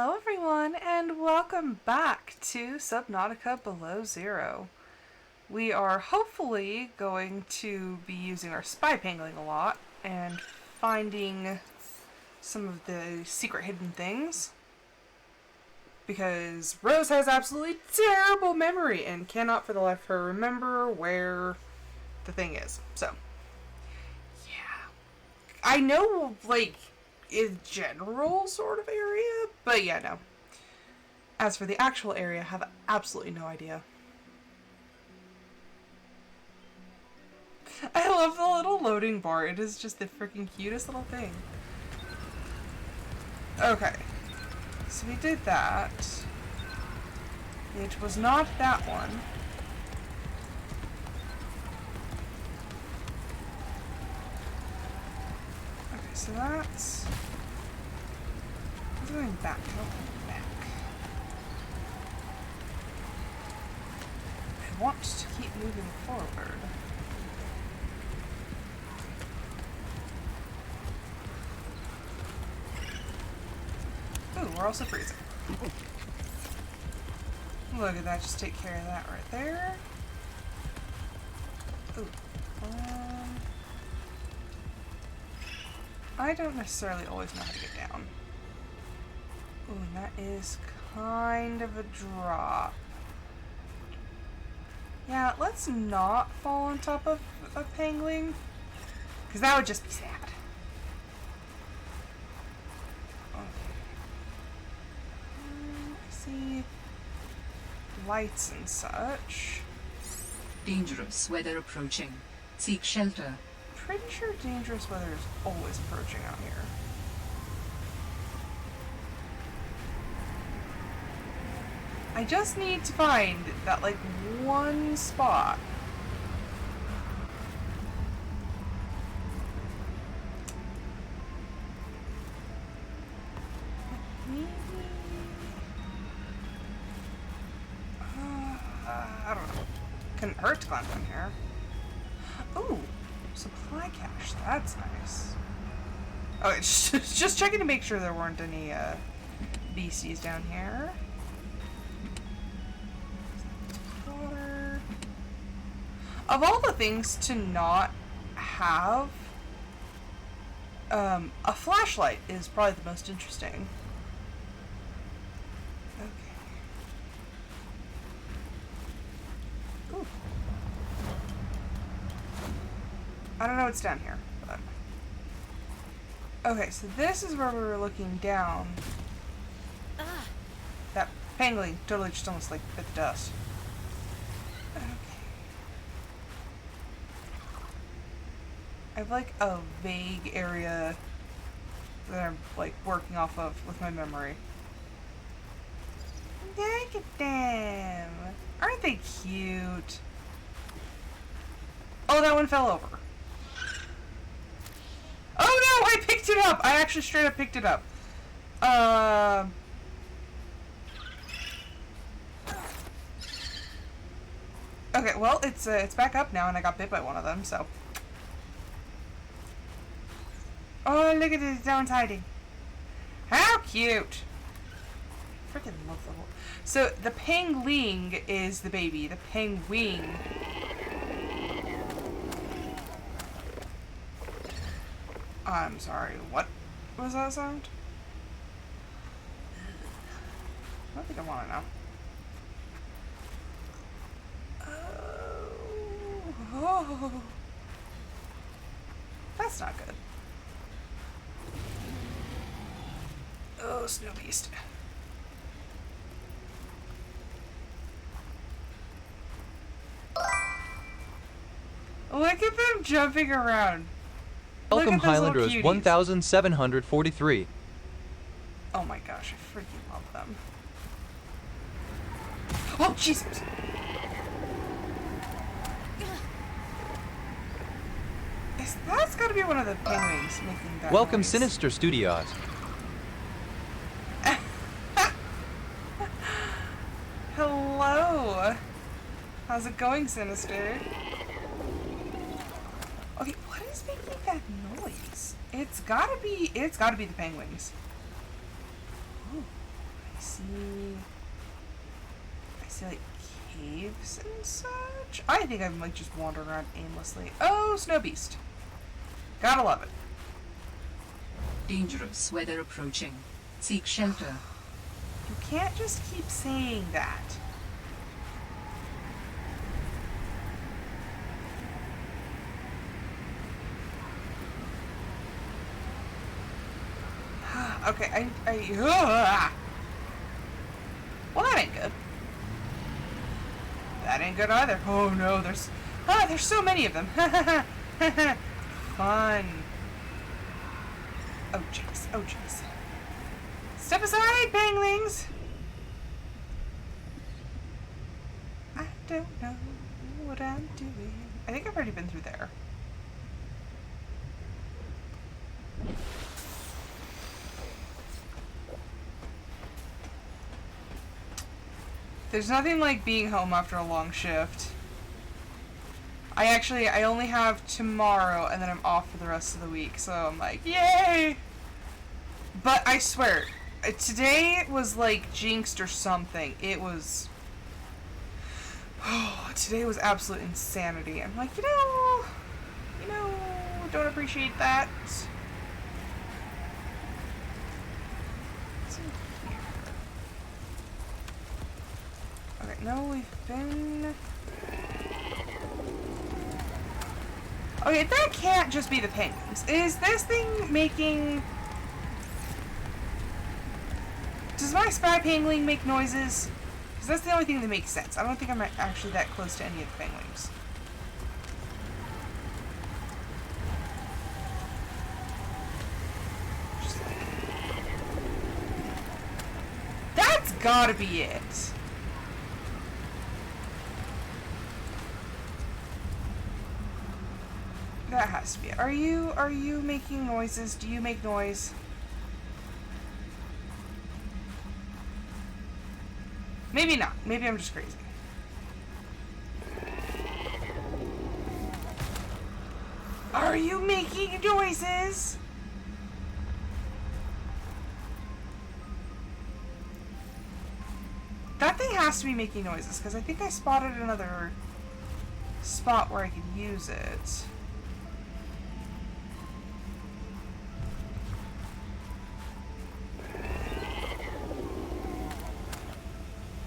Hello everyone, and welcome back to Subnautica Below Zero. We are hopefully going to be using our spy pangling a lot and finding some of the secret hidden things. Because Rose has absolutely terrible memory and cannot for the life of her remember where the thing is. So, yeah. I know, like, in general sort of area, but yeah, no. As for the actual area, I have absolutely no idea. I love the little loading bar. It is just the freaking cutest little thing. Okay. So we did that. It was not that one. Okay, so that's... I'm going back. Back. I want to keep moving forward. Ooh, we're also freezing. Look at that, just take care of that right there. Ooh. I don't necessarily always know how to get down. Ooh, and that is kind of a drop. Yeah, let's not fall on top of a pangling, because that would just be sad. I see lights and such. Dangerous weather approaching. Seek shelter. Pretty sure dangerous weather is always approaching out here. I just need to find that, like, one spot. Maybe... I don't know. Couldn't hurt to climb down here. Ooh, supply cache. That's nice. Oh, it's just checking to make sure there weren't any beasties down here. Water. Of all the things to not have, a flashlight is probably the most interesting. Okay. Ooh. I don't know what's down here, but... Okay, so this is where we were looking down. That pangling totally just almost, like, bit the dust. Okay. I have, like, a vague area that I'm, like, working off of with my memory. Look at them! Aren't they cute? Oh, that one fell over. Oh no! I picked it up! I actually straight up picked it up. Okay, well, it's back up now, and I got bit by one of them, so. Oh, look at it, it's down hiding. How cute! Freaking love the whole. So the Pengling is the baby. The Pengwing. I'm sorry. What was that sound? I don't think I want to know. Oh, that's not good. Oh, snow beast. Look at them jumping around. Welcome Highlanders 1743. Oh my gosh, I freaking love them. Oh, Jesus! That's gotta be one of the penguins making that Welcome noise. Sinister Studios. Hello! How's it going, Sinister? Okay, what is making that noise? It's gotta be the penguins. Ooh. I see like caves and such. I think I'm like just wandering around aimlessly. Oh, snow beast. Gotta love it. Dangerous weather approaching. Seek shelter. You can't just keep saying that. Okay, well, that ain't good. That ain't good either. Oh no, there's so many of them. Fun. Oh jeez, oh jeez. Step aside, Penglings! I don't know what I'm doing. I think I've already been through there. There's nothing like being home after a long shift. I only have tomorrow and then I'm off for the rest of the week, so I'm like, yay! But I swear, today was like jinxed or something. It was... Oh, today was absolute insanity. I'm like, don't appreciate that. Okay, no, we've been... Okay, that can't just be the penguins. Is this thing making... Does my spy pangling make noises? Because that's the only thing that makes sense. I don't think I'm actually that close to any of the penguins. That's gotta be it. That has to be it. Are you making noises? Do you make noise? Maybe not. Maybe I'm just crazy. Are you making noises? That thing has to be making noises, because I think I spotted another spot where I could use it.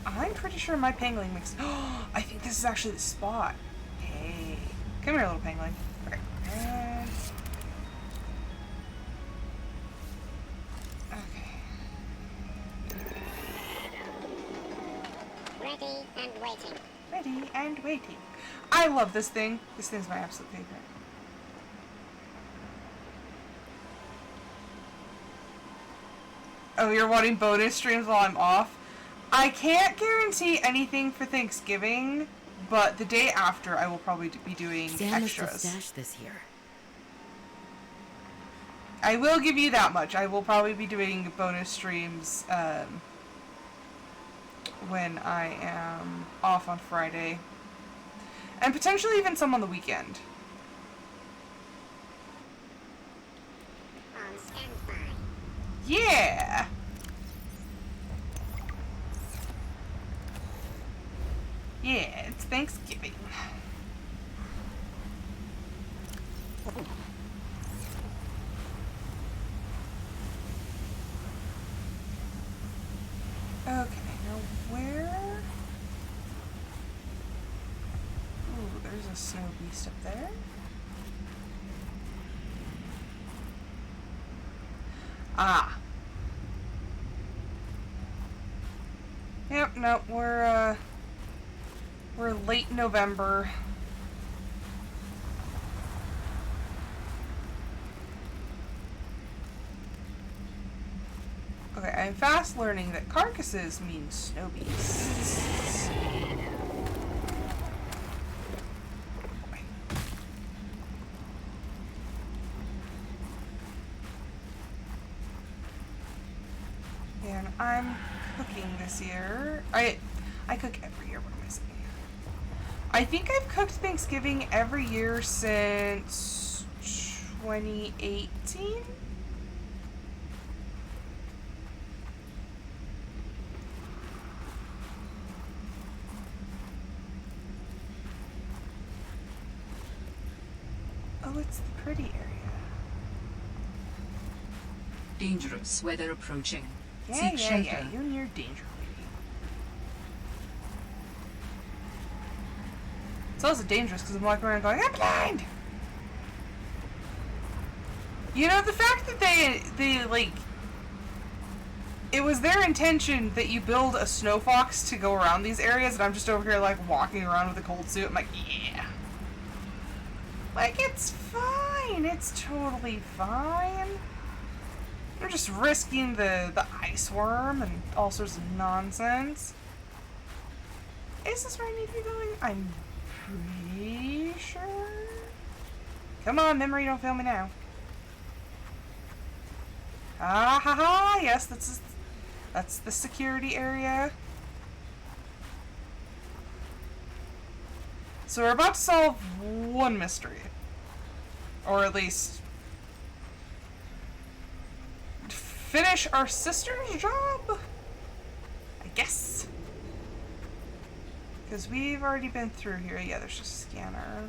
I'm pretty sure my pangling makes... Oh, I think this is actually the spot. Hey. Come here, little pangling. Okay. And... Okay. Ready and waiting. Ready and waiting. I love this thing. This thing's my absolute favorite. Oh, you're wanting bonus streams while I'm off? I can't guarantee anything for Thanksgiving, but the day after I will probably be doing extras. Stashed this here. I will give you that much. I will probably be doing bonus streams when I am off on Friday. And potentially even some on the weekend. On standby. Yeah! Yeah, it's Thanksgiving. Okay, now where... Ooh, there's a snow beast up there. Ah. Yep, no, we're late November. Okay, I'm fast learning that carcasses mean snow beasts. And I'm cooking this year. I cook every year. What am I saying? I think I've cooked Thanksgiving every year since 2018. it's the pretty area. Dangerous weather approaching. Yeah, Seek yeah, shelter. yeah. You and your danger lady. It's also dangerous because I'm walking around going, I'm blind! You know, the fact that they like... It was their intention that you build a snow fox to go around these areas, and I'm just over here, like, walking around with a cold suit. I'm like, yeah. Like, it's fine. It's totally fine. You're just risking the ice worm and all sorts of nonsense. Is this where I need to be going? I'm pretty sure. Come on, memory, don't fail me now. Ah ha ha! Yes, that's the security area. So we're about to solve one mystery. Or at least finish our sister's job? I guess. Because we've already been through here. Yeah, there's just a scanner.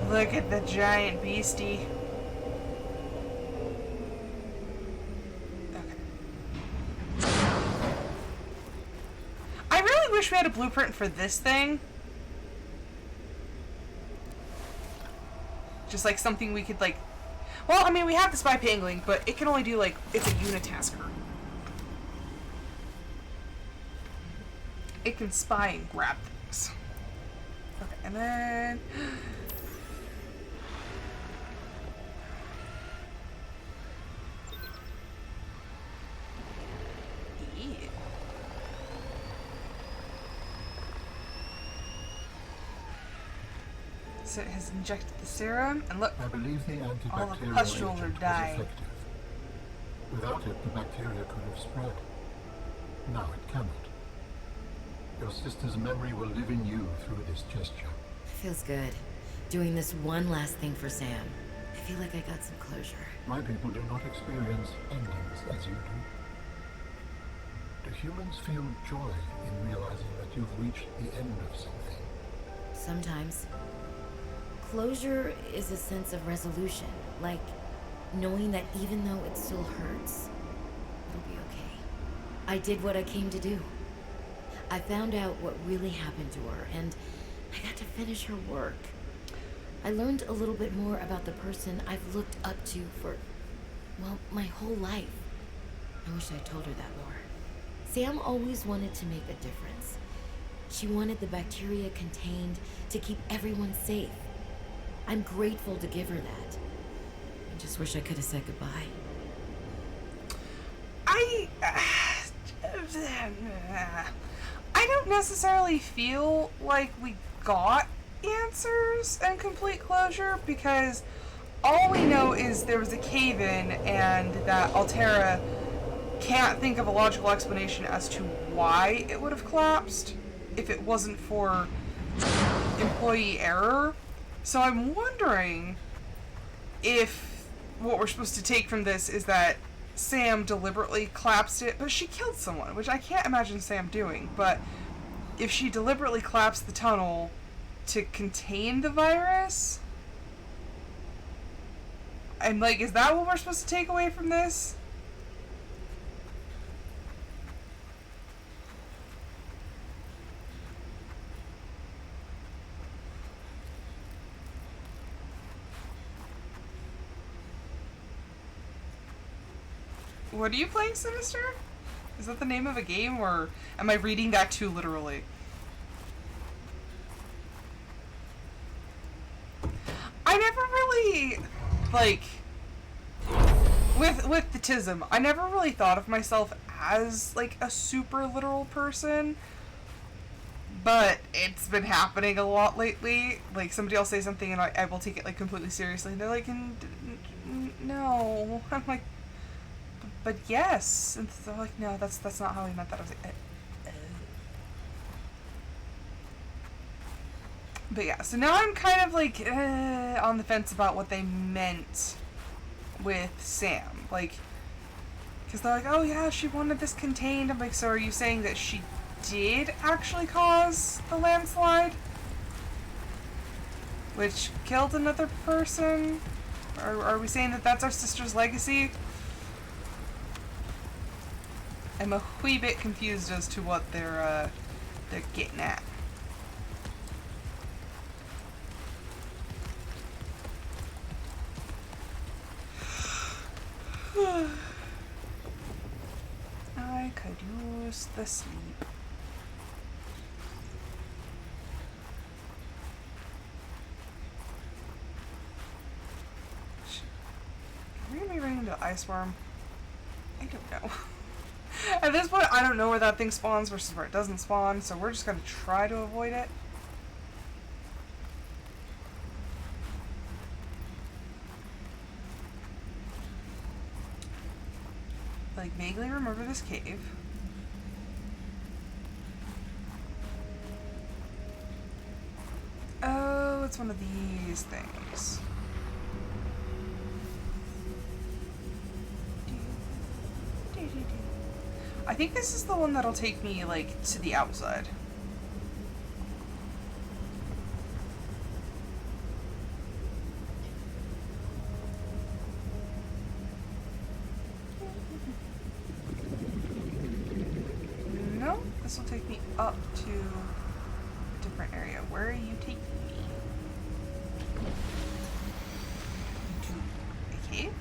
Look at the giant beastie. Okay. I really wish we had a blueprint for this thing. Just like something we could like... Well, I mean, we have the spy Pengling, but it can only do like... It's a unitasker. It can spy and grab things. Okay, and then... So it has injected the serum, and look, I believe the all the antibacterial pustules agent are was dying. effective. Without it, the bacteria could have spread. Now it cannot. Your sister's memory will live in you through this gesture. Feels good. Doing this one last thing for Sam. I feel like I got some closure. My people do not experience endings as you do. Do humans feel joy in realizing that you've reached the end of something? Sometimes. Closure is a sense of resolution, like knowing that even though it still hurts, it'll be okay. I did what I came to do. I found out what really happened to her, and I got to finish her work. I learned a little bit more about the person I've looked up to for, well, my whole life. I wish I told her that more. Sam always wanted to make a difference. She wanted the bacteria contained to keep everyone safe. I'm grateful to give her that. I just wish I could have said goodbye. I don't necessarily feel like we got answers and complete closure, because all we know is there was a cave-in and that Altera can't think of a logical explanation as to why it would have collapsed if it wasn't for employee error. So I'm wondering if what we're supposed to take from this is that Sam deliberately collapsed it, but she killed someone, which I can't imagine Sam doing. But if she deliberately collapsed the tunnel to contain the virus, I'm like, is that what we're supposed to take away from this? What are you playing, Sinister? Is that the name of a game, or am I reading that too literally? I never really, like, with the TISM, I never really thought of myself as, like, a super literal person, but it's been happening a lot lately. Like, somebody will say something and I will take it, like, completely seriously, and they're like, no. I'm like, but yes. And they're like, no, that's not how he meant that. I was like, But yeah, so now I'm kind of like on the fence about what they meant with Sam. Like, Because they're like, oh yeah, she wanted this contained. I'm like, so are you saying that she did actually cause the landslide? Which killed another person? Or are we saying that that's our sister's legacy? I'm a wee bit confused as to what they're getting at. I could use the sleep. Are we gonna be running into an ice worm? I don't know. At this point, I don't know where that thing spawns versus where it doesn't spawn, so we're just gonna try to avoid it. Like, vaguely remember this cave. Oh, it's one of these things. I think this is the one that'll take me, like, to the outside. No, this will take me up to a different area. Where are you taking me? To a cave?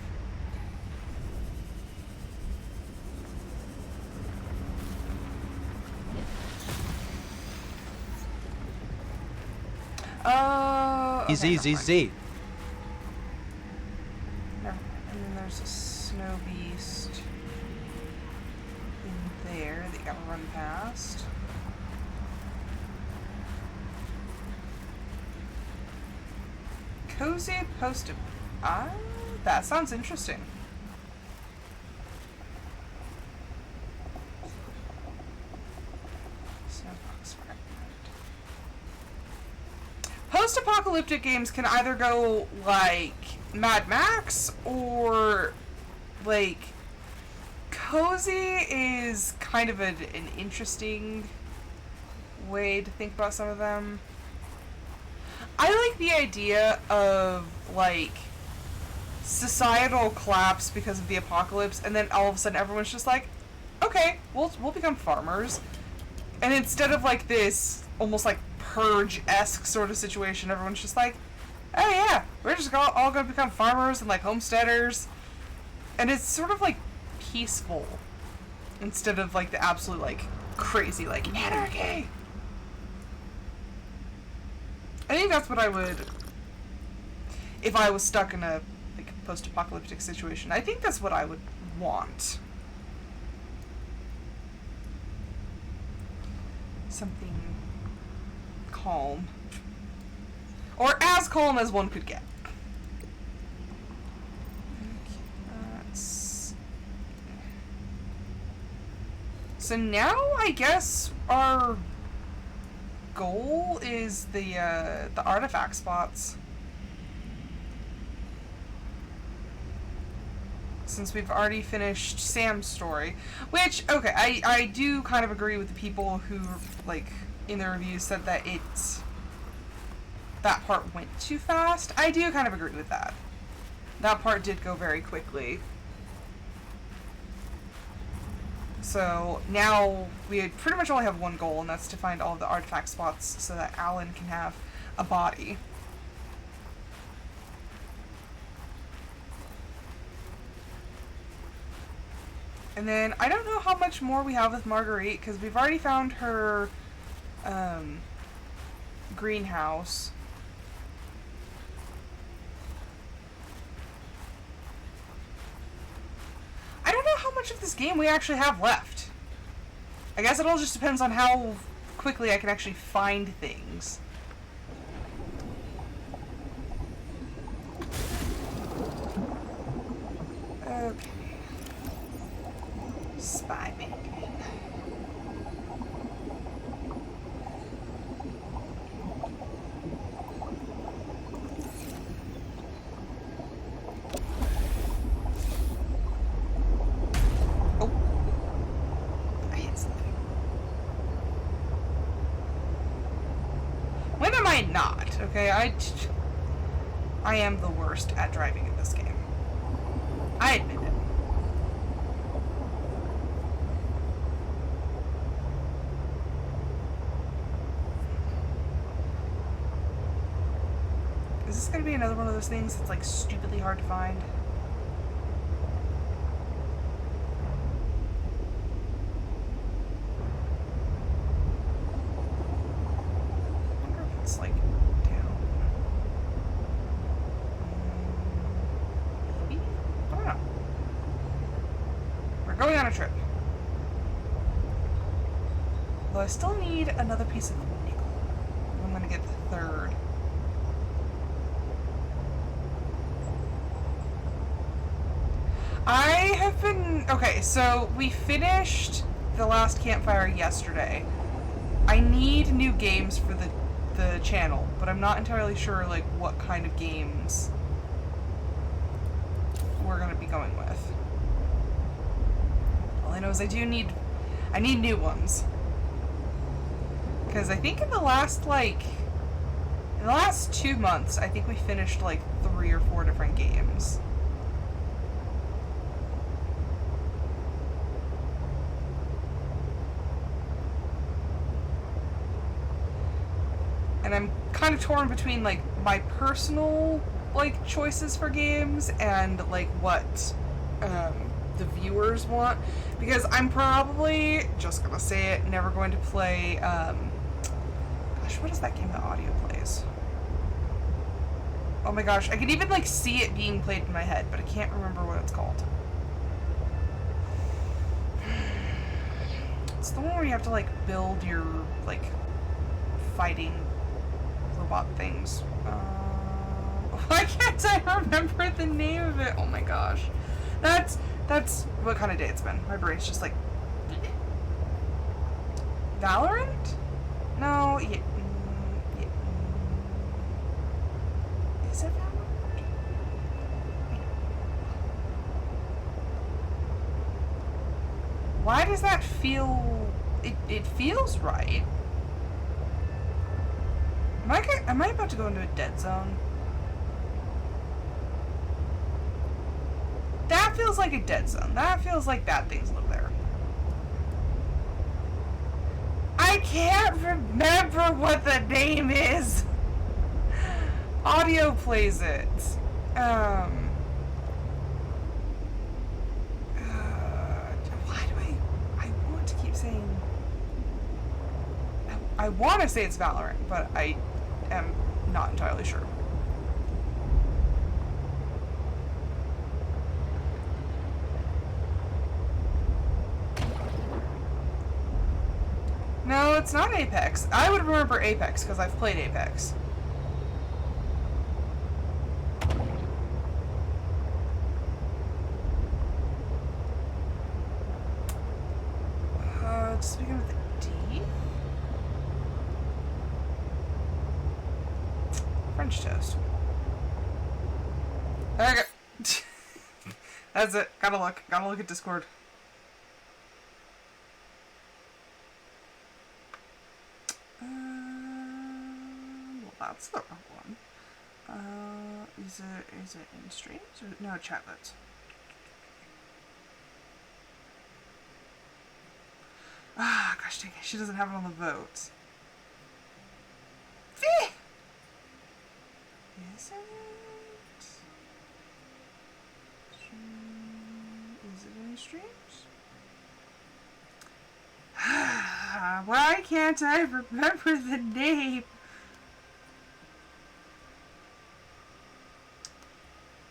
Oh, okay, Z, Z, Z. Never mind. And then there's a snow beast in there that you gotta run past. Cozy post. Ah, that sounds interesting. Snowbox fragment. Post-apocalyptic games can either go like Mad Max or like cozy is kind of an interesting way to think about some of them. I like the idea of like societal collapse because of the apocalypse, and then all of a sudden everyone's just like, okay, we'll become farmers. And instead of like this almost like Purge-esque sort of situation, everyone's just like, oh yeah, we're just all gonna become farmers and like homesteaders. And it's sort of like peaceful instead of like the absolute like crazy like anarchy. I think that's what I would, if I was stuck in a like post-apocalyptic situation, I think that's what I would want. Something calm. Or as calm as one could get. So now I guess our goal is the artifact spots. Since we've already finished Sam's story. Which, okay, I do kind of agree with the people who, like, in the reviews said that that part went too fast. I do kind of agree with that. That part did go very quickly. So now we pretty much only have one goal, and that's to find all of the artifact spots so that Alan can have a body. And then I don't know how much more we have with Marguerite, because we've already found her greenhouse. I don't know how much of this game we actually have left. I guess it all just depends on how quickly I can actually find things. Okay. Spy Pengling. try not, okay? I am the worst at driving in this game. I admit it. Is this gonna be another one of those things that's like stupidly hard to find? I wonder if it's like down. Maybe? I don't know. We're going on a trip. Though I still need another piece of nickel. I'm gonna get the third. I have been... Okay, so we finished the last campfire yesterday. I need new games for the channel, but I'm not entirely sure, like, what kind of games we're gonna be going with. All I know is I need new ones. Because I think in the last 2 months, I think we finished, like, 3 or 4 different games. And I'm kind of torn between, like, my personal, like, choices for games and, like, what the viewers want. Because I'm probably, just gonna say it, never going to play, gosh, what is that game that audio plays? Oh my gosh, I can even, like, see it being played in my head, but I can't remember what it's called. It's the one where you have to, like, build your, like, fighting robot things. Why can't I remember the name of it? Oh my gosh. That's what kind of day it's been. My brain's just like... Valorant? No, yeah. Is it Valorant? Why does that feel... It feels right. Am I about to go into a dead zone? That feels like a dead zone. That feels like bad things live there. I can't remember what the name is. Audio plays it. Why do I want to keep saying... I want to say it's Valorant, but I am not entirely sure. No, it's not Apex. I would remember Apex because I've played Apex. Does it begin with a D? French toast. There we go. That's it. Gotta look at Discord. Well, that's the wrong one. Is it in streams or no chatlets? Ah, gosh dang it, she doesn't have it on the votes. Is it? Is it any streams? Why can't I remember the name?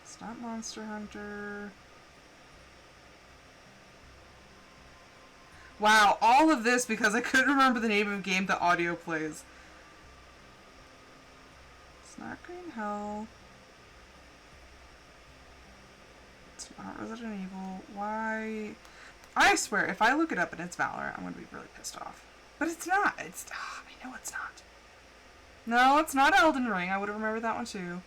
It's not Monster Hunter. Wow, all of this because I couldn't remember the name of a game that audio plays. It's not Green Hell. It's not Resident Evil. Why? I swear, if I look it up and it's Valorant, I'm going to be really pissed off. But it's not. I know it's not. No, it's not Elden Ring. I would have remembered that one too.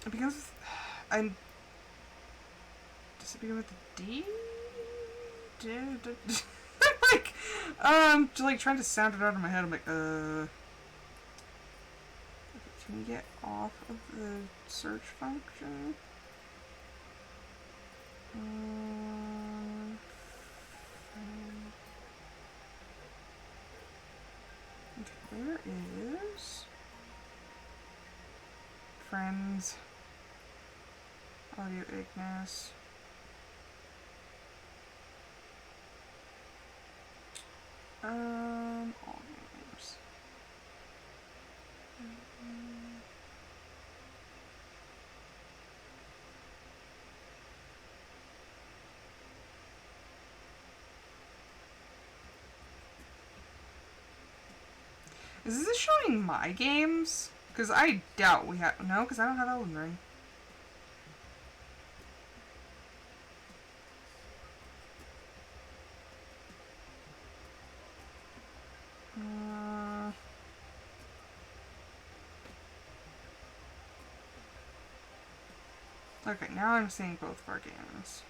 It begins with... I'm... Does it begin with the D? Like, just like trying to sound it out in my head. I'm like, okay, can we get off of the search function? Okay, where is friends, audio Ignis, all games. Is this showing my games? Because I doubt we have... No, because I don't have Elden Ring. Okay, now I'm seeing both of our games.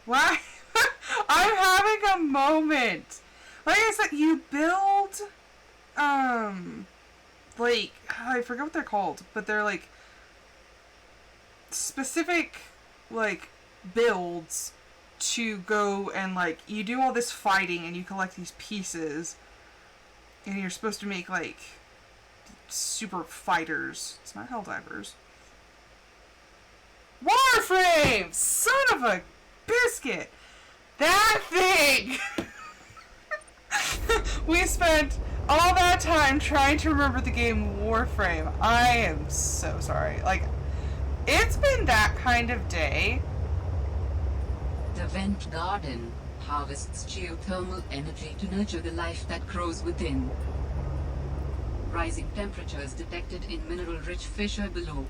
Why? I'm having a moment. Like I said, you build, like, I forget what they're called, but they're like specific, like, builds to go and, like, you do all this fighting and you collect these pieces and you're supposed to make, like, super fighters. It's not Helldivers. Warframe! Son of a biscuit! That thing! We spent all that time trying to remember the game Warframe. I am so sorry. Like, it's been that kind of day. The vent garden harvests geothermal energy to nurture the life that grows within. Rising temperatures detected in mineral-rich fissure below.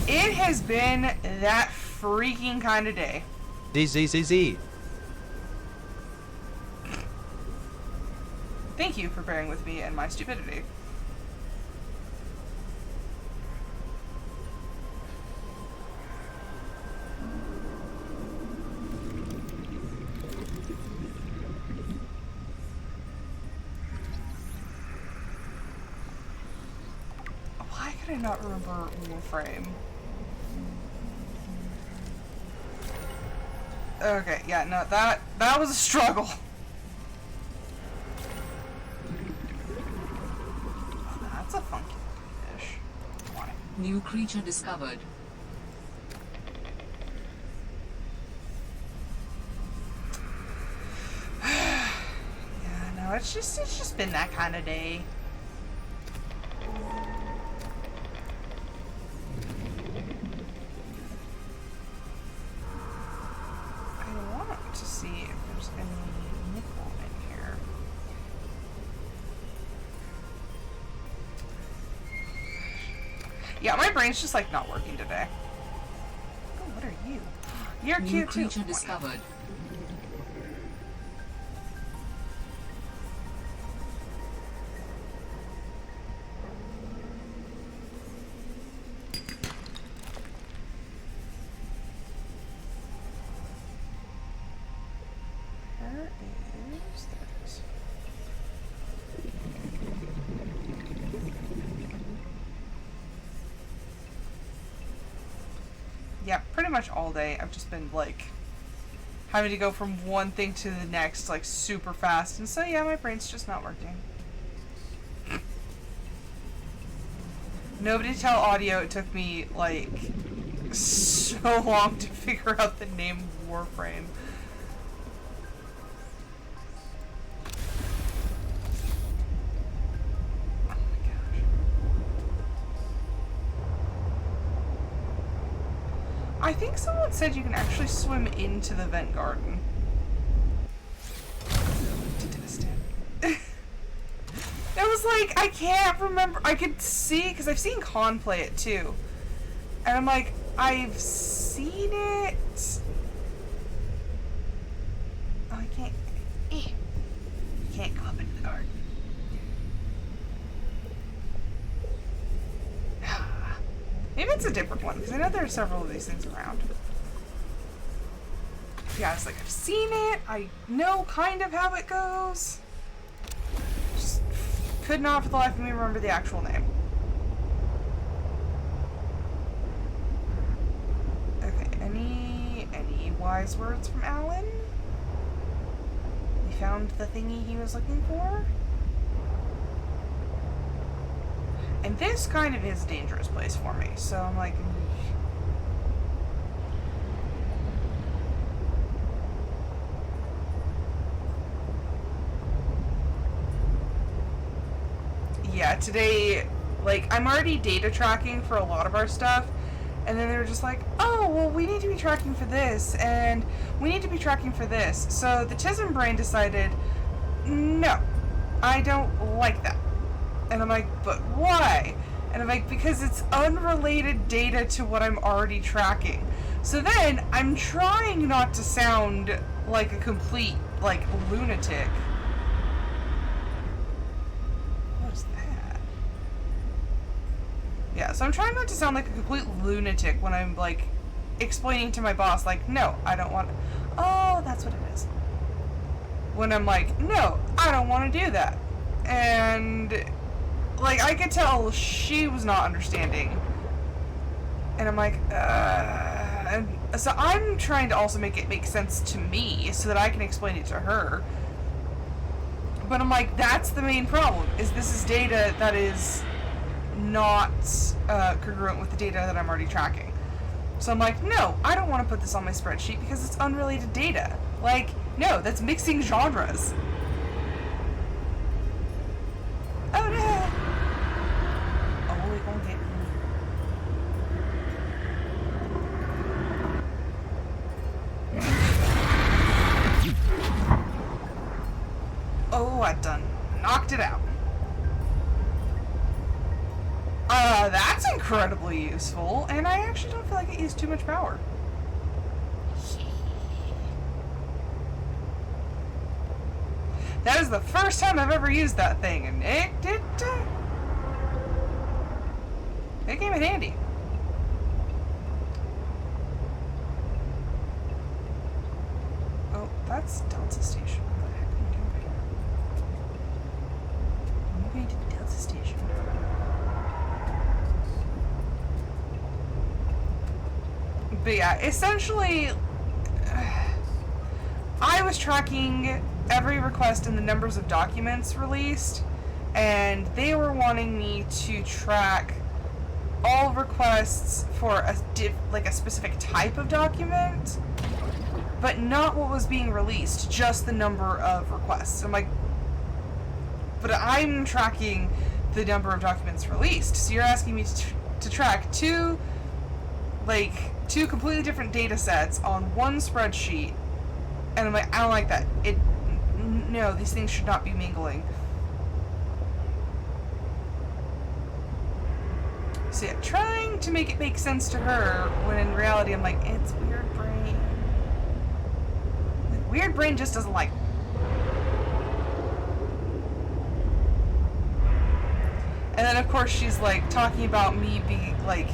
It has been that freaking kind of day. DZZZ. Thank you for bearing with me and my stupidity. Why could I not remember Warframe? Okay, yeah, no, that was a struggle. That's a funky fish. Why? New creature discovered. Yeah, no, it's just been that kind of day. I want to see if there's any nickel in here. Yeah, my brain's just like not working today. Oh, what are you? You're New cute too. creature discovered. Where is this? Yeah, pretty much all day I've just been like having to go from one thing to the next like super fast, and so yeah, my brain's just not working. Nobody tell audio it took me like so long to figure out the name Warframe. Oh my gosh. I think someone said you can actually swim into the vent garden. To test it. was like, I can't remember. I could see, because I've seen Con play it too. And I'm like, I've seen it. Oh, I can't. You can't go up into the garden. Maybe it's a different one, because I know there are several of these things around. Yeah, it's like, I've seen it. I know kind of how it goes. Just could not for the life of me remember the actual name. Okay, any wise words from Alan? We found the thingy he was looking for? And this kind of is a dangerous place for me, so I'm like... Yeah, today, like, I'm already data tracking for a lot of our stuff, and then they were just like, oh, well, we need to be tracking for this, and we need to be tracking for this. So the Tism brain decided, no, I don't like that. And I'm like, but why? And I'm like, because it's unrelated data to what I'm already tracking. So then, I'm trying not to sound like a complete, like, lunatic. What's that? Yeah, so I'm trying not to sound like a complete lunatic when I'm, like, explaining to my boss, like, no, I don't want... Oh, that's what it is. When I'm like, no, I don't want to do that. And... like, I could tell she was not understanding. And I'm like, and so I'm trying to also make it make sense to me so that I can explain it to her. But I'm like, that's the main problem, is this is data that is not congruent with the data that I'm already tracking. So I'm like, no, I don't want to put this on my spreadsheet because it's unrelated data. Like, no, that's mixing genres. Oh no! Oh, it won't get me. Oh, I done knocked it out. That's incredibly useful, and I actually don't feel like it used too much power. That is the first time I've ever used that thing, and it came in handy. Oh, that's Delta Station. What the heck am I doing here? I'm moving to the Delta Station. But yeah, essentially, I was tracking every request and the numbers of documents released, and they were wanting me to track all requests for a specific type of document, but not what was being released, just the number of requests. I'm like, but I'm tracking the number of documents released, so you're asking me to track two completely different data sets on one spreadsheet, and I'm like, I don't like that. No, these things should not be mingling. So yeah, trying to make it make sense to her, when in reality I'm like, it's weird brain. Like, weird brain just doesn't like it. And then of course she's like talking about me being like,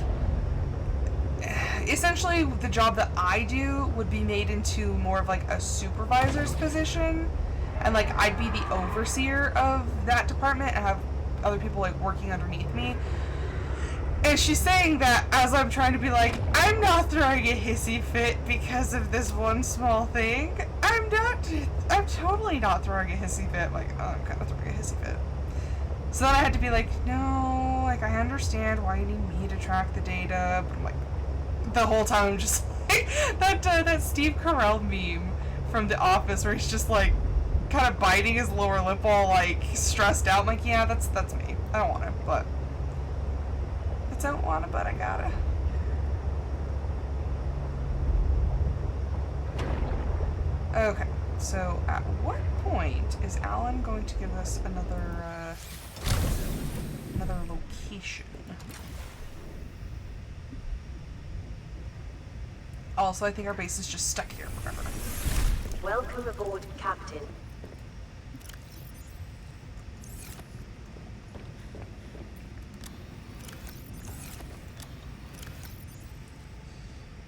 essentially the job that I do would be made into more of like a supervisor's position, and like I'd be the overseer of that department and have other people like working underneath me. And she's saying that as I'm trying to be like, I'm not throwing a hissy fit because of this one small thing. I'm totally not throwing a hissy fit. Like, oh, I'm kind of throwing a hissy fit. So then I had to be like, no, like I understand why you need me to track the data, but I'm like, the whole time I'm just like, that Steve Carell meme from The Office where he's just like kind of biting his lower lip all like stressed out. I'm like, yeah, that's me. I don't want to, but I don't want to, but I gotta. Okay, so at what point is Alan going to give us another another location. Also, I think our base is just stuck here forever. Welcome aboard, Captain.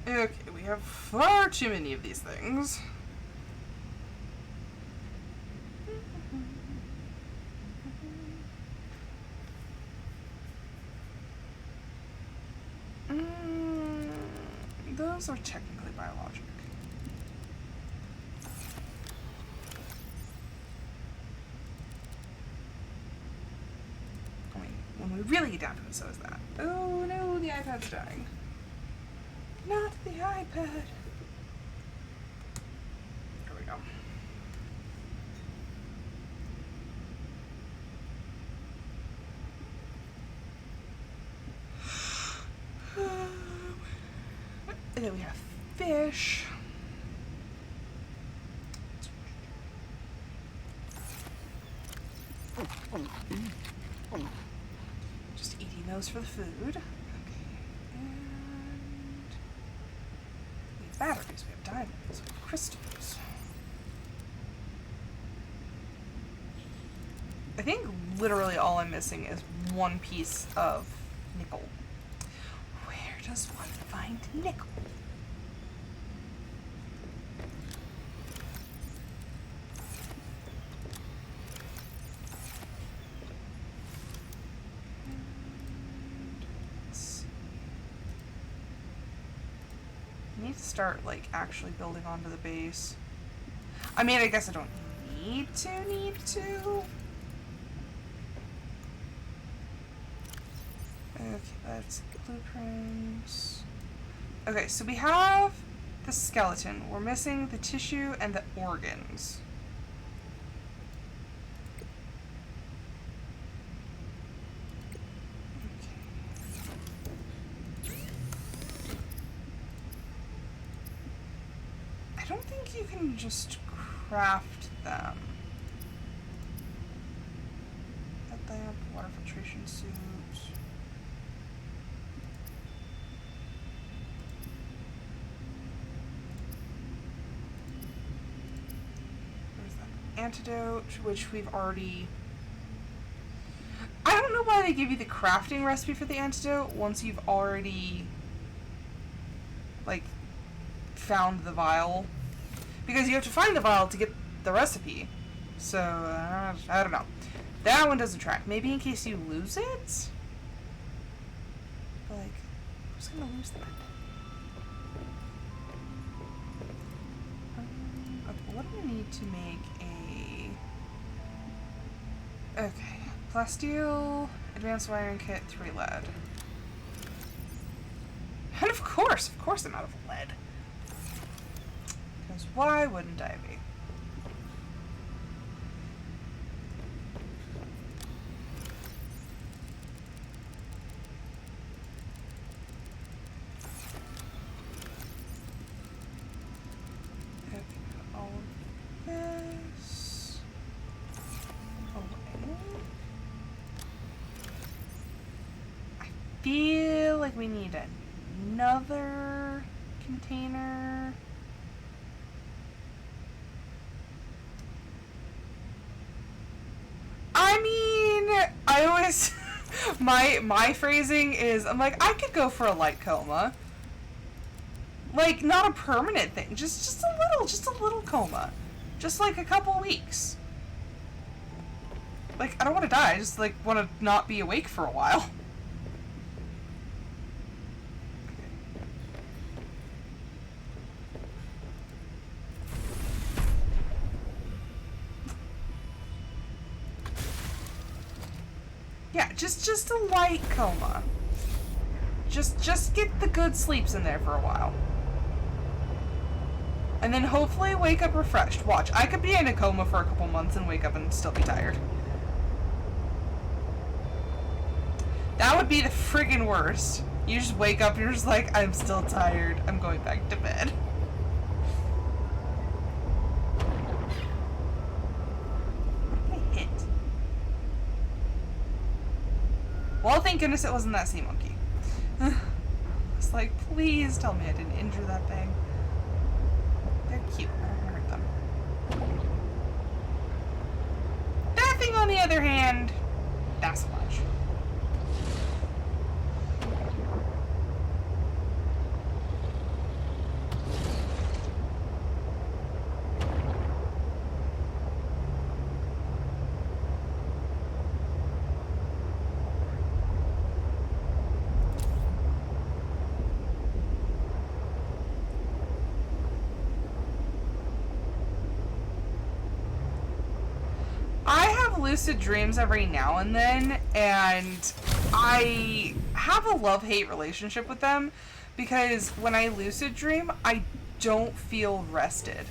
Okay, we have far too many of these things. Those are technically biologic. I mean, when we really get down to it, so is that. Oh no, the iPad's dying. Not the iPad. There we go. And then we have fish. Just eating those for the food. Okay. And we have batteries, we have diamonds, we have crystals. I think literally all I'm missing is one piece of nickel. Where does one find nickel? I need to start, like, actually building onto the base. I mean, I guess I don't need to. Okay, that's blueprints. Okay, so we have the skeleton. We're missing the tissue and the organs. I don't think you can just craft them. That lamp, water filtration suit. There's that antidote, which we've already... I don't know why they give you the crafting recipe for the antidote once you've already, like, found the vial. Because you have to find the vial to get the recipe. So, I don't know. That one doesn't track. Maybe in case you lose it? But, like, who's gonna lose that? Okay, what do we need to make a... Okay. Plasteel, advanced wiring kit, 3 lead. And of course I'm out of lead. Because why wouldn't I be? Okay, all of this away. I feel like we need another container. I mean, I always my phrasing is I'm like, I could go for a light coma. Like, not a permanent thing, just a little coma. Just like a couple weeks. Like, I don't want to die, I just like want to not be awake for a while. Yeah, just a light coma. Just get the good sleeps in there for a while. And then hopefully wake up refreshed. Watch, I could be in a coma for a couple months and wake up and still be tired. That would be the friggin' worst. You just wake up and you're just like, I'm still tired. I'm going back to bed. What did I hit? Well, thank goodness it wasn't that sea monkey. It's like, please tell me I didn't injure that thing. They're cute. I don't want to hurt them. That thing, on the other hand, that's so much. Lucid dreams every now and then, and I have a love-hate relationship with them because when I lucid dream, I don't feel rested.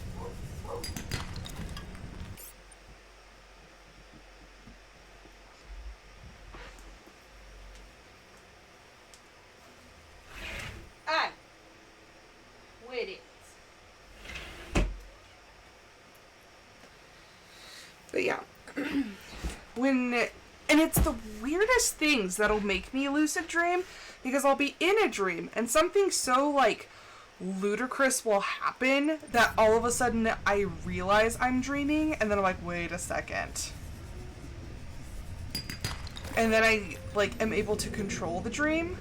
With it. But yeah. And it's the weirdest things that'll make me lucid dream, because I'll be in a dream and something so like ludicrous will happen that all of a sudden I realize I'm dreaming, and then I'm like, wait a second. And then I like am able to control the dream,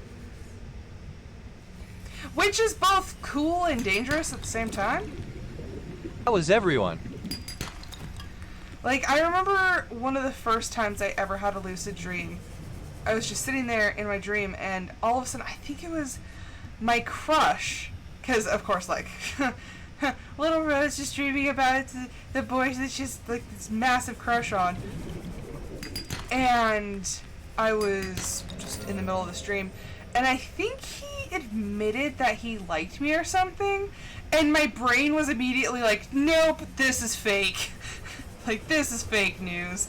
which is both cool and dangerous at the same time. How was everyone? Like, I remember one of the first times I ever had a lucid dream. I was just sitting there in my dream, and all of a sudden, I think it was my crush, because, of course, like, little Rose just dreaming about the boy that she's, like, this massive crush on. And I was just in the middle of this dream, and I think he admitted that he liked me or something, and my brain was immediately like, nope, this is fake. Like, this is fake news.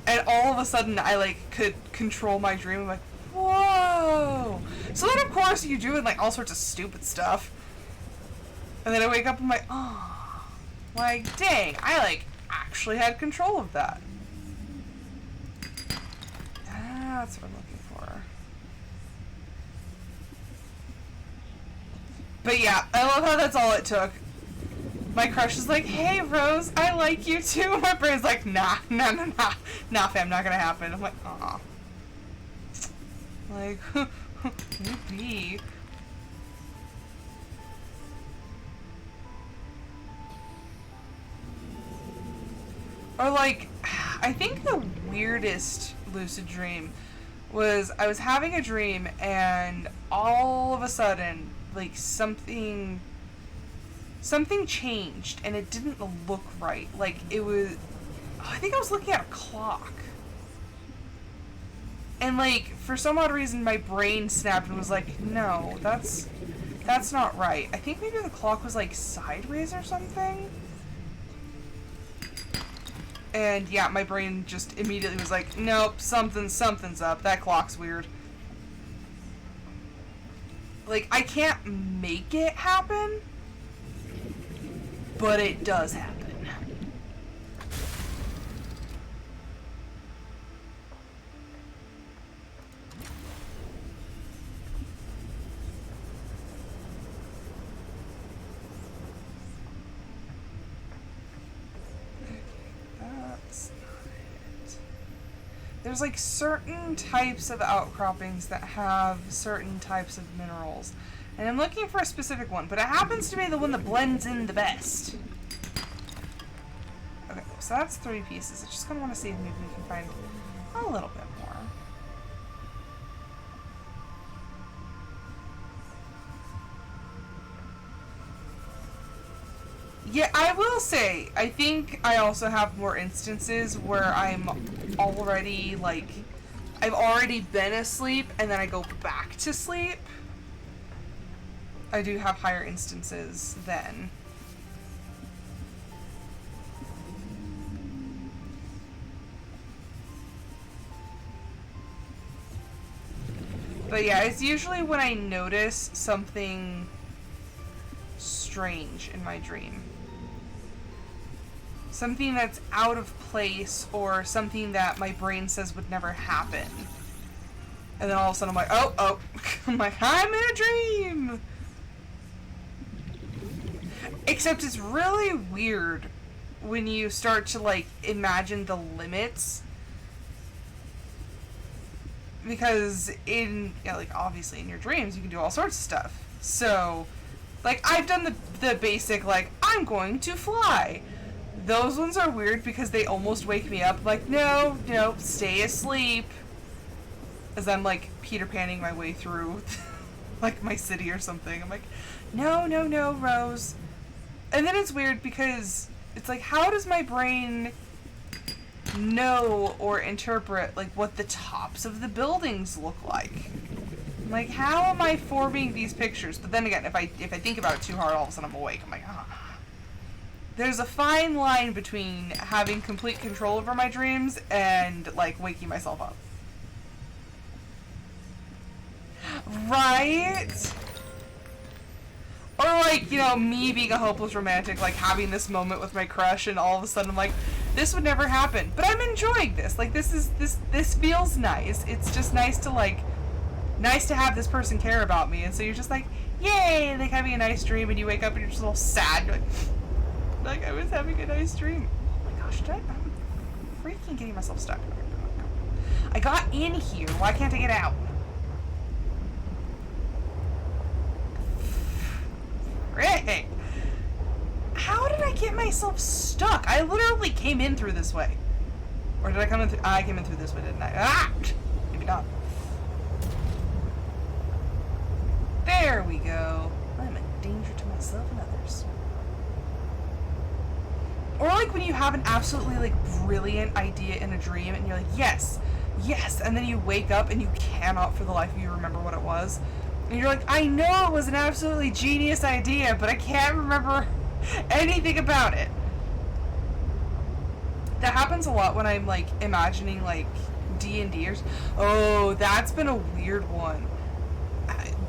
And all of a sudden, I, like, could control my dream. I'm like, whoa! So then, of course, you're doing, like, all sorts of stupid stuff. And then I wake up and I'm like, oh. Like, dang, I, like, actually had control of that. That's what I'm looking for. But yeah, I love how that's all it took. My crush is like, hey, Rose, I like you too. My brain's like, nah, fam, not gonna happen. I'm like, aw. Like, maybe. Or like, I think the weirdest lucid dream was I was having a dream and all of a sudden, like, something changed and it didn't look right. Like, it was, I think I was looking at a clock. And, like, for some odd reason, my brain snapped and was like, no, that's not right. I think maybe the clock was, like, sideways or something. And, yeah, my brain just immediately was like, nope, something's up. That clock's weird. Like, I can't make it happen, but it does happen. Okay, that's not it. There's like certain types of outcroppings that have certain types of minerals. And I'm looking for a specific one, but it happens to be the one that blends in the best. Okay, so that's 3 pieces. I just kind of want to see if maybe we can find a little bit more. Yeah, I will say, I think I also have more instances where I'm already, like, I've already been asleep and then I go back to sleep. I do have higher instances then. But yeah, it's usually when I notice something strange in my dream. Something that's out of place or something that my brain says would never happen. And then all of a sudden I'm like, oh. I'm like, I'm in a dream! Except it's really weird when you start to, like, imagine the limits. Because obviously in your dreams you can do all sorts of stuff. So, like, I've done the basic, like, I'm going to fly. Those ones are weird because they almost wake me up. Like, no, stay asleep. As I'm, like, Peter Panning my way through, like, my city or something. I'm like, no, Rose. And then it's weird because it's like, how does my brain know or interpret, like, what the tops of the buildings look like? Like, how am I forming these pictures? But then again, if I think about it too hard, all of a sudden I'm awake. I'm like, There's a fine line between having complete control over my dreams and, like, waking myself up. Right? Or, like, me being a hopeless romantic, like, having this moment with my crush, and all of a sudden I'm like, this would never happen. But I'm enjoying this. Like, this feels nice. It's just nice to, like, nice to have this person care about me. And so you're just like, yay, like, having a nice dream, and you wake up and you're just a little sad. You're like I was having a nice dream. Oh my gosh, I'm freaking getting myself stuck. I got in here. Why can't I get out? Frick! How did I get myself stuck? I literally came in through this way. Or did I come in through? I came in through this way, didn't I? Ah! Maybe not. There we go. I'm a danger to myself and others. Or like when you have an absolutely, like, brilliant idea in a dream and you're like, yes, and then you wake up and you cannot for the life of you remember what it was. And you're like, I know it was an absolutely genius idea, but I can't remember anything about it. That happens a lot when I'm, like, imagining, like, D&D or... Oh, that's been a weird one.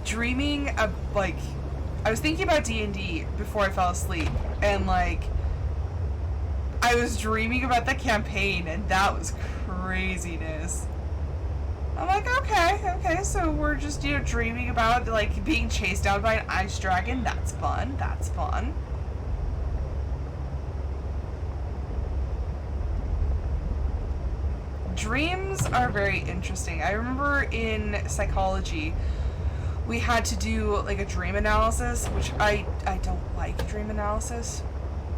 Dreaming of, like... I was thinking about D&D before I fell asleep, and, like... I was dreaming about the campaign, and that was craziness. I'm like, okay, so we're just, dreaming about, like, being chased down by an ice dragon. That's fun. Dreams are very interesting. I remember in psychology, we had to do, like, a dream analysis, which I don't like dream analysis.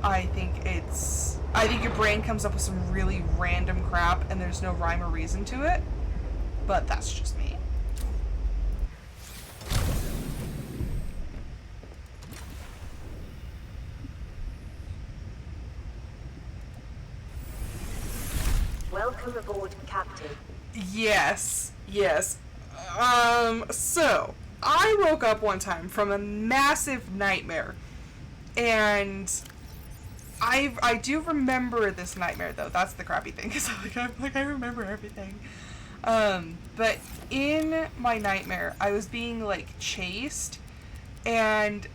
I think your brain comes up with some really random crap and there's no rhyme or reason to it. But that's just me. Welcome aboard, Captain. Yes. So, I woke up one time from a massive nightmare. And I do remember this nightmare, though. That's the crappy thing, because I remember everything. But in my nightmare, I was being, like, chased, and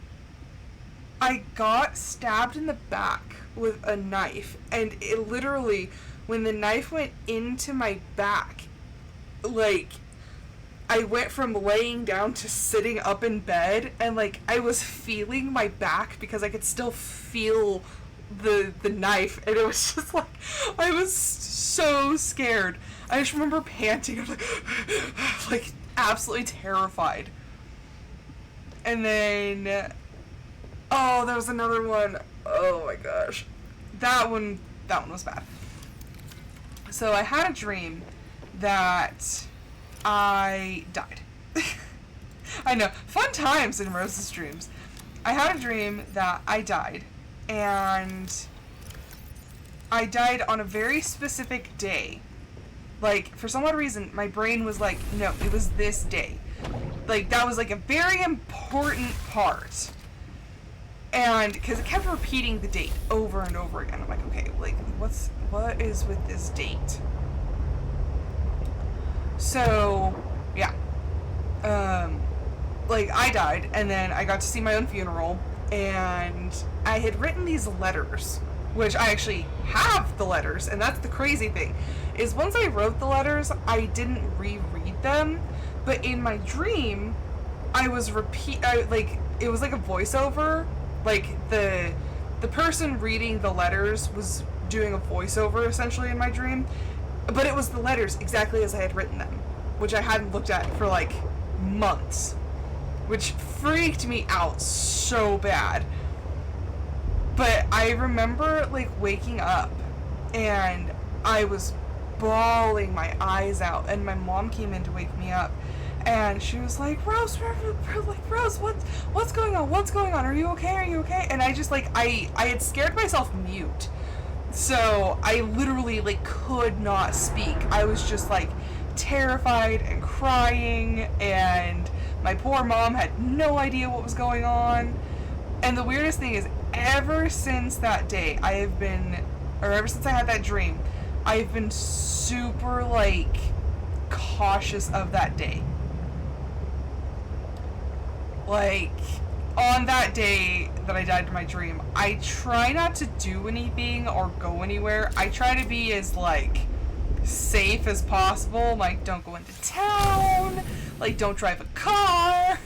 I got stabbed in the back with a knife, and it literally, when the knife went into my back, like, I went from laying down to sitting up in bed, and, like, I was feeling my back because I could still feel the knife, and it was just like, I was so scared. I just remember panting. I'm like absolutely terrified. And then, there was another one. Oh my gosh, that one was bad. So I had a dream that I died. I know, fun times in Rose's dreams. I had a dream that I died, and I died on a very specific day. Like, for some odd reason, my brain was like, no, it was this day. Like, that was, like, a very important part. And, because it kept repeating the date over and over again. I'm like, okay, like, what is with this date? So, yeah. Like, I died, and then I got to see my own funeral, and I had written these letters, which I actually have the letters, and that's the crazy thing, is once I wrote the letters, I didn't reread them, But in my dream, I was it was like a voiceover. Like, the person reading the letters was doing a voiceover, essentially, in my dream. But it was the letters exactly as I had written them, which I hadn't looked at for, like, months. Which freaked me out so bad. But I remember, like, waking up, and I was bawling my eyes out, and my mom came in to wake me up, and she was like, Rose, what's going on? What's going on? Are you okay? Are you okay? And I just, like, I had scared myself mute. So I literally, like, could not speak. I was just, like, terrified and crying, and my poor mom had no idea what was going on. And the weirdest thing is, ever since that day, ever since I had that dream, I've been super, like, cautious of that day. Like, on that day that I died in my dream, I try not to do anything or go anywhere. I try to be as, like, safe as possible. Like, don't go into town. Like, don't drive a car.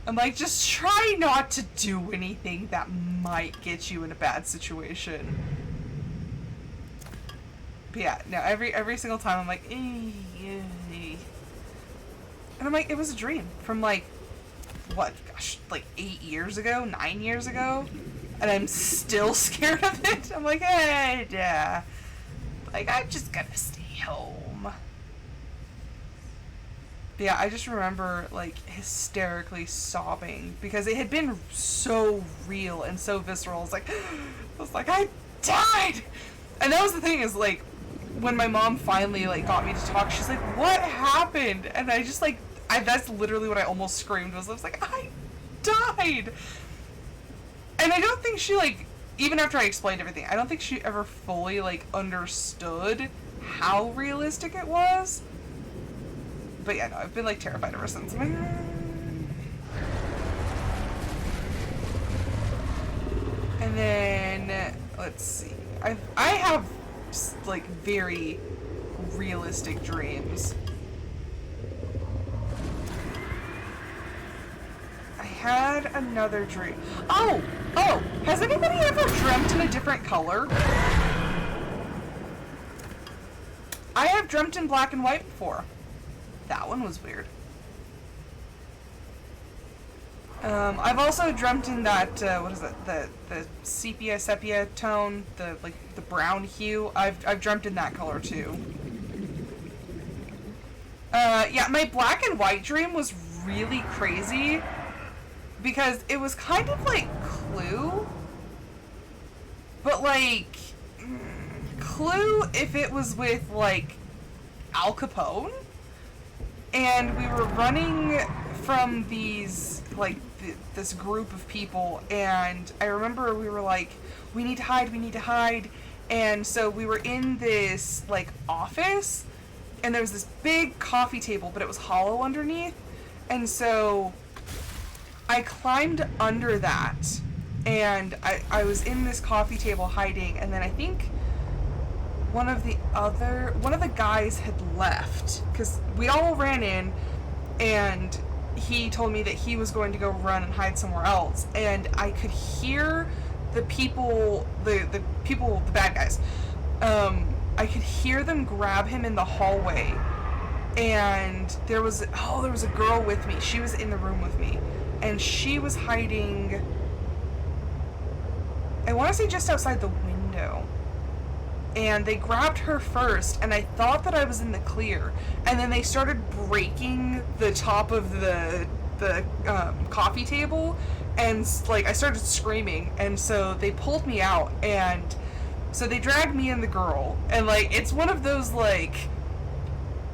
I'm like, just try not to do anything that might get you in a bad situation. But yeah, no, every single time I'm like, and I'm like, it was a dream from, like, what, gosh, like 8 years ago, 9 years ago, and I'm still scared of it. I'm like, yeah, like, I'm just gonna stay home. But yeah, I just remember, like, hysterically sobbing because it had been so real and so visceral. I was like, I died! And that was the thing, is, like, when my mom finally, like, got me to talk, she's like, what happened? And I just, like, that's literally what I almost screamed, was like, I died! And I don't think she, like, even after I explained everything, I don't think she ever fully, like, understood how realistic it was. But yeah, no, I've been, like, terrified ever since. I'm like, and then, let's see. I have, like, very realistic dreams. I had another dream. Oh! Has anybody ever dreamt in a different color? I have dreamt in black and white before. That one was weird. I've also dreamt in that, what is it, the sepia tone, the brown hue. I've dreamt in that color too. Yeah, my black and white dream was really crazy because it was kind of like Clue, but like Clue if it was with, like, Al Capone. And we were running from these, like, this group of people, and I remember we were like, we need to hide, and so we were in this, like, office, and there was this big coffee table, but it was hollow underneath, and so I climbed under that, and I was in this coffee table hiding, and then I think one of the guys had left, because we all ran in, and he told me that he was going to go run and hide somewhere else, and I could hear the people, the bad guys, I could hear them grab him in the hallway, and there was a girl with me. She was in the room with me, and she was hiding, I want to say just outside the window. And they grabbed her first, and I thought that I was in the clear. And then they started breaking the top of the coffee table, and, like, I started screaming. And so they pulled me out, and so they dragged me and the girl. And, like, it's one of those, like,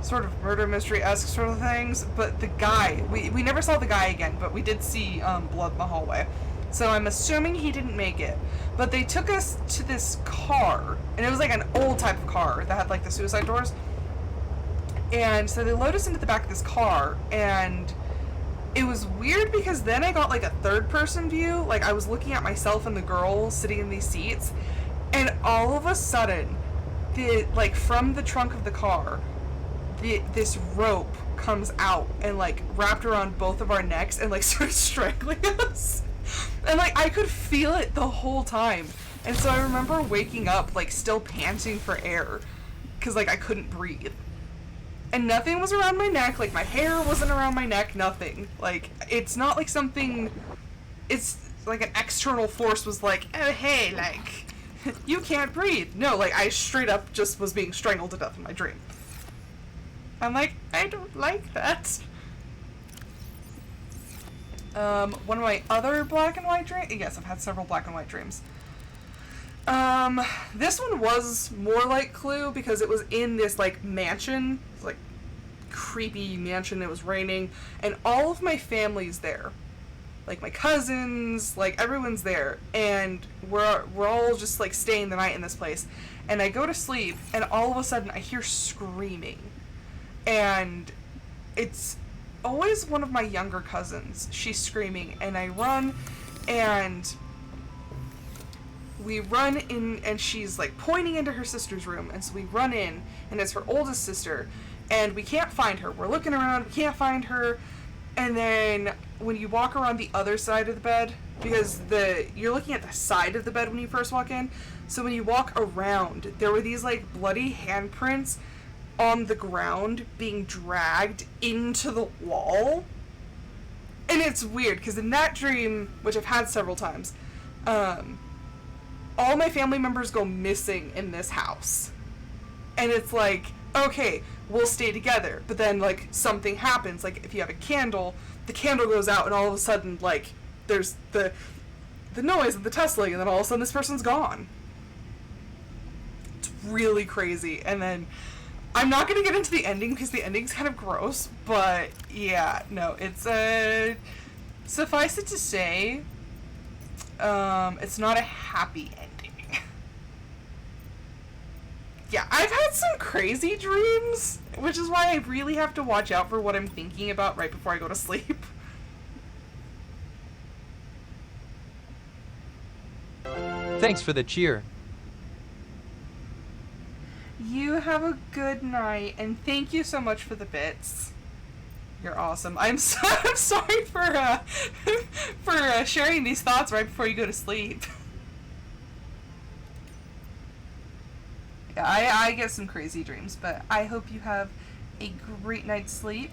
sort of murder mystery-esque sort of things. But the guy, we never saw the guy again, but we did see blood in the hallway. So I'm assuming he didn't make it. But they took us to this car, and it was like an old type of car that had, like, the suicide doors. And so they load us into the back of this car, and it was weird because then I got, like, a third-person view. Like, I was looking at myself and the girl sitting in these seats, and all of a sudden, from the trunk of the car, this rope comes out and like wrapped around both of our necks and like started strangling us. And like I could feel it the whole time. And so I remember waking up like still panting for air because like I couldn't breathe. And nothing was around my neck, like my hair wasn't around my neck, nothing. Like it's not like something, it's like an external force was like, oh hey, like you can't breathe. No, like I straight up just was being strangled to death in my dream. I'm like, I don't like that. One of my other black and white dreams, yes, I've had several black and white dreams. This one was more like Clue because it was in this like mansion, like creepy mansion. It was raining and all of my family's there. Like my cousins, like everyone's there, and we're all just like staying the night in this place. And I go to sleep and all of a sudden I hear screaming. And it's always one of my younger cousins. She's screaming and I run and we run in and she's like pointing into her sister's room, and so we run in and it's her oldest sister and we can't find her. We're looking around, we can't find her. And then when you walk around the other side of the bed, because you're looking at the side of the bed when you first walk in, so when you walk around, there were these like bloody handprints on the ground being dragged into the wall. And it's weird because in that dream, which I've had several times, all my family members go missing in this house. And it's like, okay, we'll stay together, but then like something happens. Like if you have a candle, the candle goes out and all of a sudden like there's the noise of the tussling, and then all of a sudden this person's gone. It's really crazy. And then I'm not going to get into the ending because the ending's kind of gross, but yeah, no, it's suffice it to say, it's not a happy ending. Yeah, I've had some crazy dreams, which is why I really have to watch out for what I'm thinking about right before I go to sleep. Thanks for the cheer. You have a good night, and thank you so much for the bits. You're awesome. I'm sorry for sharing these thoughts right before you go to sleep. Yeah, I get some crazy dreams, but I hope you have a great night's sleep.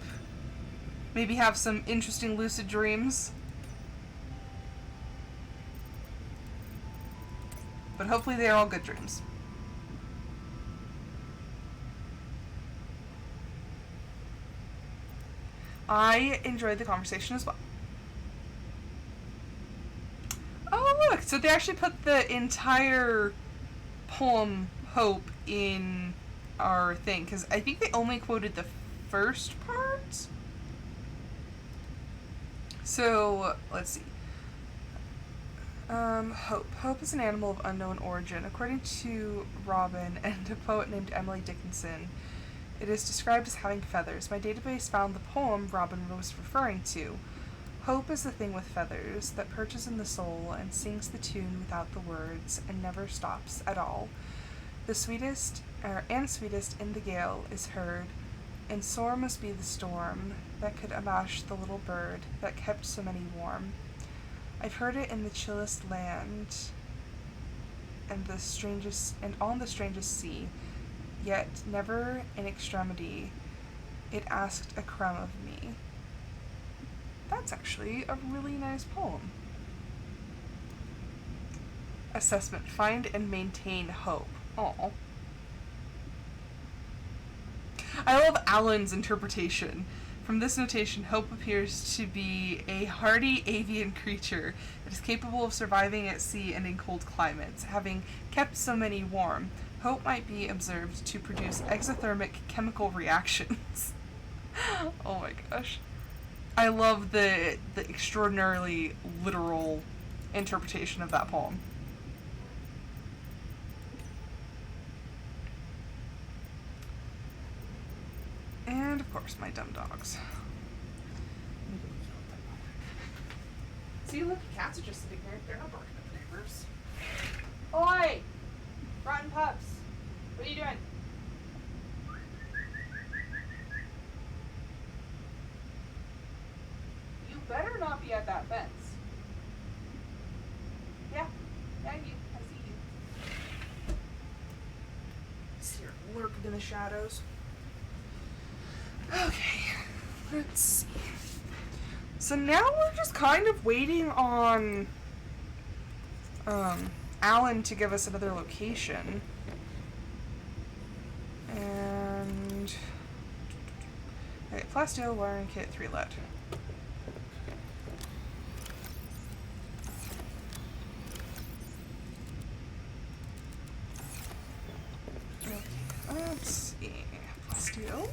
Maybe have some interesting lucid dreams. But hopefully they're all good dreams. I enjoyed the conversation as well. Oh, look! So they actually put the entire poem Hope in our thing, because I think they only quoted the first part. So, let's see. Hope. Hope is an animal of unknown origin. According to Robin and a poet named Emily Dickinson, it is described as having feathers. My database found the poem Robin was referring to. Hope is the thing with feathers that perches in the soul and sings the tune without the words and never stops at all. The sweetest in the gale is heard, and sore must be the storm that could abash the little bird that kept so many warm. I've heard it in the chillest land and on the strangest sea, yet never in extremity it asked a crumb of me. That's actually a really nice poem. Assessment. Find and maintain hope. Aw. I love Alan's interpretation. From this notation, hope appears to be a hardy avian creature that is capable of surviving at sea and in cold climates. Having kept so many warm, hope might be observed to produce exothermic chemical reactions. Oh my gosh. I love the extraordinarily literal interpretation of that poem. And, of course, my dumb dogs. See, look, cats are just sitting here. They're not barking at the neighbors. Oi! Rotten pups! What are you doing? you at that fence. Yeah. Yeah, you. I see you. See her lurking in the shadows. Okay. Let's see. So now we're just kind of waiting on Alan to give us another location. And okay, plasteel wiring kit 3 lead. Okay, let's see. Plasteel.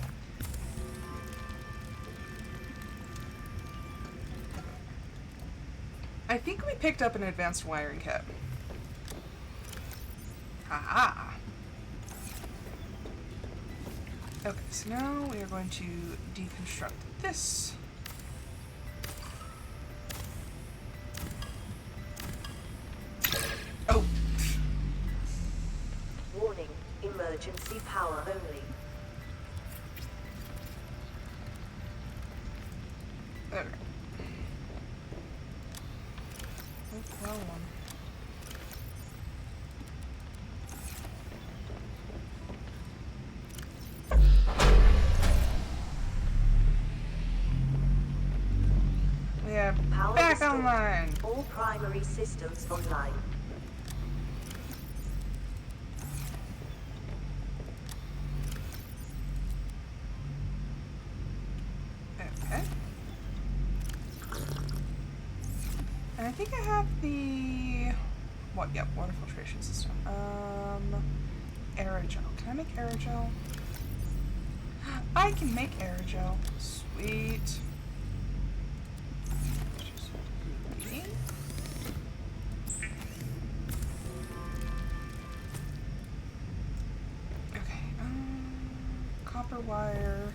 I think we picked up an advanced wiring kit. Haha. Okay, so now we are going to deconstruct this. Oh! Warning, emergency power only. Okay. Oh, wrong one. We are Power back restored. online. All primary systems online. Okay. And I think I have the what? Yep, water filtration system. Aerogel. Can I make aerogel? I can make aerogel. Sweet. Just ruby. Okay. Copper wire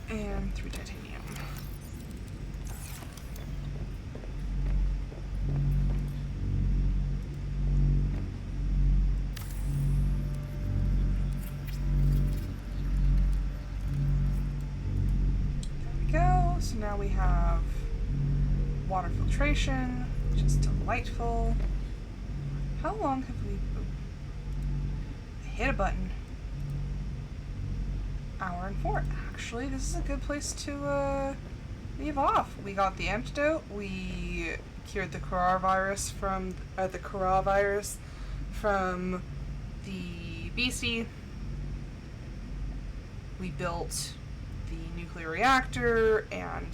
and 3 titanium. So now we have water filtration, which is delightful. How long have we... Oh, I hit a button. Hour and 4. Actually, this is a good place to leave off. We got the antidote. We cured the coronavirus from the beastie. We built the nuclear reactor and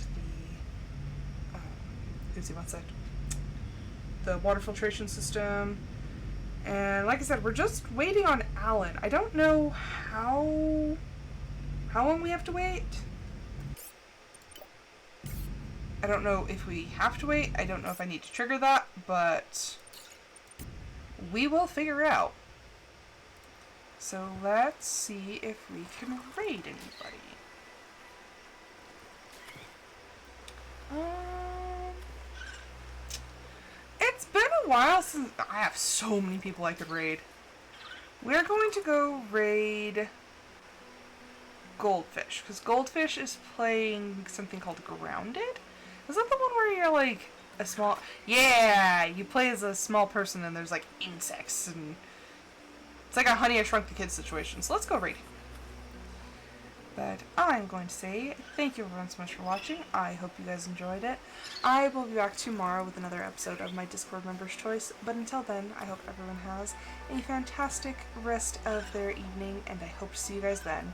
the water filtration system. And like I said, we're just waiting on Alan. I don't know how long we have to wait. I don't know if we have to wait. I don't know if I need to trigger that, but we will figure it out. So let's see if we can raid anybody. It's been a while since I have so many people I could raid. We're going to go raid Goldfish, because Goldfish is playing something called Grounded. Is that the one where you're like a small... Yeah, you play as a small person and there's like insects and... It's like a Honey, I Shrunk the Kids situation, so let's go raid him. But I'm going to say thank you everyone so much for watching. I hope you guys enjoyed it. I will be back tomorrow with another episode of my Discord Members' Choice. But until then, I hope everyone has a fantastic rest of their evening, and I hope to see you guys then.